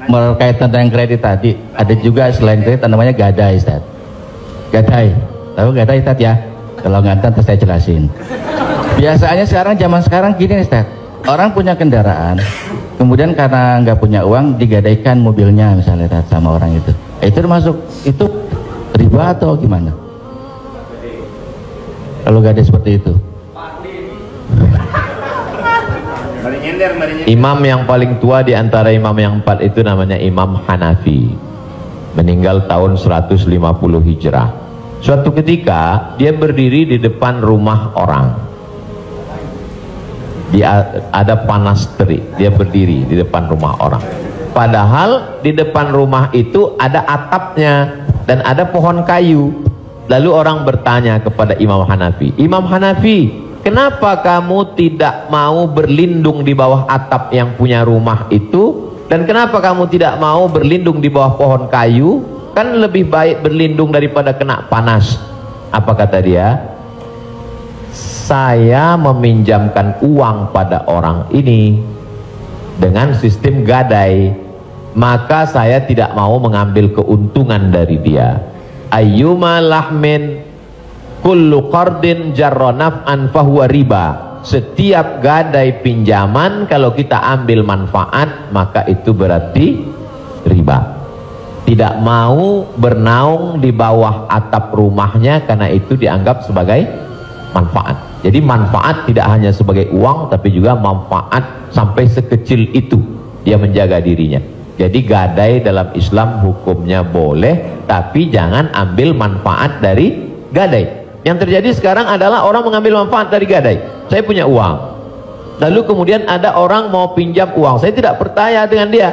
berkaitan dengan kredit tadi, ada juga selain kredit namanya gadai, Ustaz. Gadai, tahu gadai, Ustaz ya? Kalau nggak tahu saya jelasin. Biasanya zaman sekarang gini, Ustaz. Orang punya kendaraan, kemudian karena nggak punya uang digadaikan mobilnya misalnya, Ustaz, sama orang itu. Itu termasuk itu riba atau gimana? Kalau gadai seperti itu. Imam yang paling tua di antara imam yang 4 itu namanya Imam Hanafi, meninggal tahun 150 Hijrah. Suatu ketika dia berdiri di depan rumah orang, ada panas terik, dia berdiri di depan rumah orang, padahal di depan rumah itu ada atapnya dan ada pohon kayu. Lalu orang bertanya kepada Imam Hanafi, Imam Hanafi, kenapa kamu tidak mau berlindung di bawah atap yang punya rumah itu? Dan kenapa kamu tidak mau berlindung di bawah pohon kayu? Kan lebih baik berlindung daripada kena panas. Apa kata dia? Saya meminjamkan uang pada orang ini dengan sistem gadai, maka saya tidak mau mengambil keuntungan dari dia. Ayyuma lahmin kullu qardin jarra naf'an fahuwa riba. Setiap gadai pinjaman kalau kita ambil manfaat maka itu berarti riba. Tidak mau bernaung di bawah atap rumahnya karena itu dianggap sebagai manfaat. Jadi manfaat tidak hanya sebagai uang tapi juga manfaat sampai sekecil itu dia menjaga dirinya. Jadi gadai dalam Islam hukumnya boleh, tapi jangan ambil manfaat dari gadai. Yang terjadi sekarang adalah orang mengambil manfaat dari gadai. Saya punya uang, lalu kemudian ada orang mau pinjam uang, saya tidak percaya dengan dia.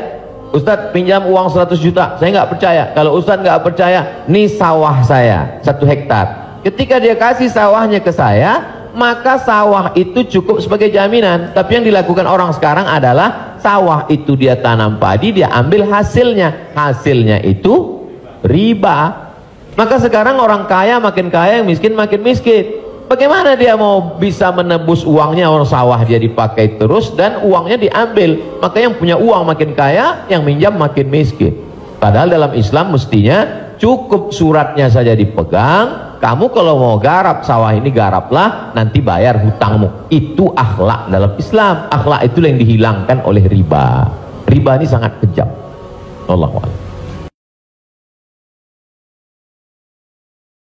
Ustadz pinjam uang 100 juta, saya nggak percaya. Kalau Ustadz nggak percaya, nih sawah saya 1 hektar. Ketika dia kasih sawahnya ke saya, maka sawah itu cukup sebagai jaminan. Tapi yang dilakukan orang sekarang adalah sawah itu dia tanam padi, dia ambil hasilnya. Hasilnya itu riba. Maka sekarang orang kaya makin kaya, yang miskin makin miskin. Bagaimana dia mau bisa menebus uangnya? Orang sawah dia dipakai terus dan uangnya diambil. Maka yang punya uang makin kaya, yang minjam makin miskin. Padahal dalam Islam mestinya cukup suratnya saja dipegang. Kamu kalau mau garap sawah ini garaplah, nanti bayar hutangmu. Itu akhlak dalam Islam. Akhlak itu yang dihilangkan oleh riba. Riba ini sangat kejam. Allahu a'lam.